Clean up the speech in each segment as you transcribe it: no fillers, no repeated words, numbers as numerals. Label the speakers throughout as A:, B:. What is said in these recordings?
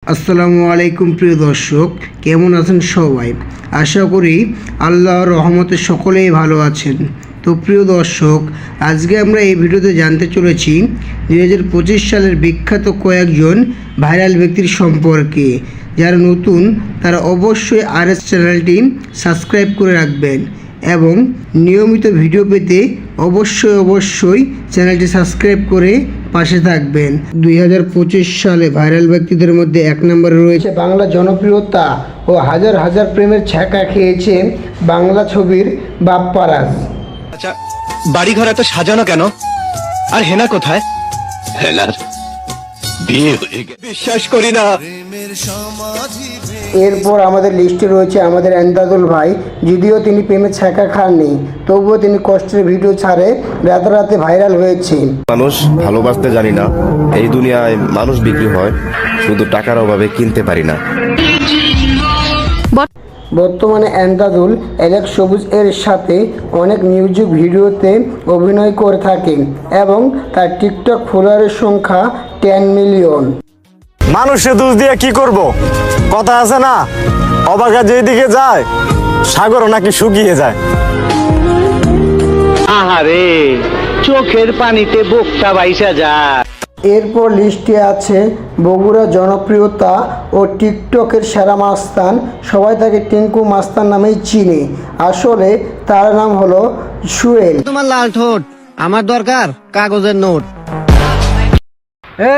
A: আসসালামু আলাইকুম প্রিয় দর্শক, কেমন আছেন সবাই? আশা করি আল্লাহর রহমতে সকলেই ভালো আছেন। তো প্রিয় দর্শক, আজকে আমরা এই ভিডিওতে জানতে চলেছি 2025 সালের বিখ্যাত কয়েকজন ভাইরাল ব্যক্তির সম্পর্কে। যারা নতুন তারা অবশ্যই RS চ্যানেলটি সাবস্ক্রাইব করে রাখবেন এবং নিয়মিত ভিডিও পেতে অবশ্যই চ্যানেলটি সাবস্ক্রাইব করে পাশে থাকবেন। 2025 সালে ভাইরাল ব্যক্তিদের মধ্যে এক নম্বরে রয়েছে বাংলা জনপ্রিয়তা ও হাজার হাজার প্রেমের ছ্যাঁকা খেয়েছে বাংলা ছবির বাপ্পারাজ।
B: আচ্ছা, বাড়িঘর এত সাজানো কেন? আর হেনা কোথায়? হেনার বিয়ে হয়ে গেছে, বিশ্বাস করি না।
A: এরপর আমাদের লিস্টে রয়েছে আমাদের এন্দাদুল ভাই। যদিও তিনি প্রেমের ছ্যাঁকা খাননি, তবুও তিনি কষ্টের ভিডিও ছাড়ে রাতারাতি ভাইরাল হয়েছে।
C: মানুষ ভালোবাসতে জানি না, এই দুনিয়ায় মানুষ বিক্রি হয়, শুধু টাকার অভাবে কিনতে পারি না।
A: বর্তমানে এন্দাদুল অ্যালেক্স সবুজ এর সাথে অনেক মিউজিক ভিডিওতে অভিনয় করে থাকেন এবং তার টিকটক ফলোয়ারের সংখ্যা 10 মিলিয়ন।
D: মানুষে দোষ দিয়ে কি করব? কথা আছে না, অবাগা যেদিকে যায় সাগরও নাকি শুকিয়ে যায়।
E: আহারে, চোখের পানিতে বোকটা বাইসা যায়।
A: এরপর লিস্টে আছে বগুড়া জনপ্রিয়তা ও টিকটকের সেরা মাস্তান। সবাই তাকে টিঙ্কু মাস্তান নামেই চিনে, আসলে তার নাম হলো সুয়েল।
F: তোমার লাল ঠোঁট, আমার দরকার কাগজের নোট।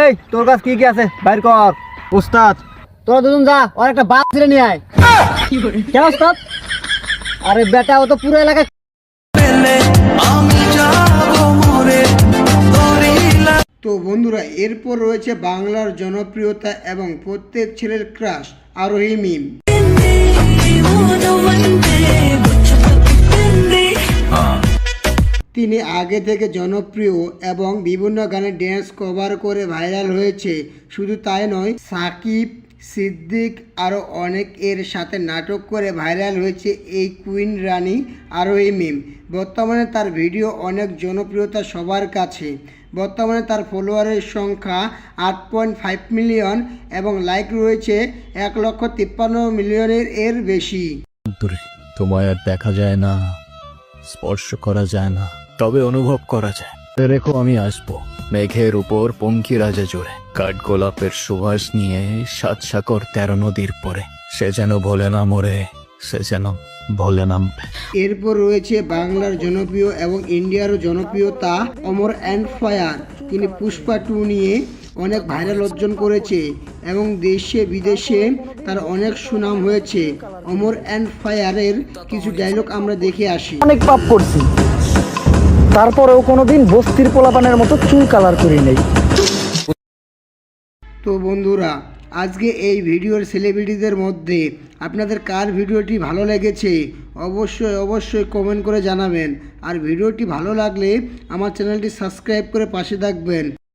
F: এই তোর কাছে কি কি আছে বাইর কর। উস্তাদ তোরা দুজন যা, আর একটা বাপ ছেড়ে নিয়ে আয়। কেন উস্তাদ? আরে বেটা, ও তো পুরো এলাকা।
A: তো বন্ধুরা, এরপর রয়েছে বাংলার জনপ্রিয়তা এবং প্রত্যেক ছেলের ক্রাশ আরোহী মিম। তিনি আগে থেকে জনপ্রিয় এবং বিভিন্ন গানে ড্যান্স কভার করে ভাইরাল হয়েছে। শুধু তাই নয়, সাকিব, সিদ্দিক আরও অনেক এর সাথে নাটক করে ভাইরাল হয়েছে এই কুইন রানী আরোহী মিম। বর্তমানে তার ভিডিও অনেক জনপ্রিয়তা সবার কাছে। বর্তমানে তার ফলোয়ারের সংখ্যা 8.5 মিলিয়ন এবং লাইক রয়েছে 1,53,000,000 এর বেশি।
G: তোমায় আর দেখা যায় না, স্পর্শ করা যায় না, তবে অনুভব করা যায়। রেখো আমি আসবো মেঘের উপর পঙ্কি রাজা জোরে, কাঠগোলাপের সুবাস নিয়ে 7 সাগর 13 নদীর পরে। সে যেন ভোলে না মরে, সে যেন ভোলে না।
A: এরপর রয়েছে বাংলার জনপ্রিয় এবং ইন্ডিয়ারও জনপ্রিয়তা অমর অ্যান্ড ফায়ার। তিনি পুষ্পা 2 নিয়ে অনেক ভাইরাল অর্জন করেছে এবং দেশে বিদেশে তার অনেক সুনাম হয়েছে। অমর অ্যান্ড ফায়ারের কিছু ডায়লগ আমরা দেখে আসি।
F: অনেক পাপ করছি, তারপরেও কোনোদিন বস্তির পোলাপানের মতো চুল কালার করি নেই।
A: তো বন্ধুরা, আজকে এই ভিডিওর সেলিব্রিটিদের মধ্যে আপনাদের কার ভিডিওটি ভালো লেগেছে অবশ্যই কমেন্ট করে জানাবেন। আর ভিডিওটি ভালো লাগলে আমার চ্যানেলটি সাবস্ক্রাইব করে পাশে থাকবেন।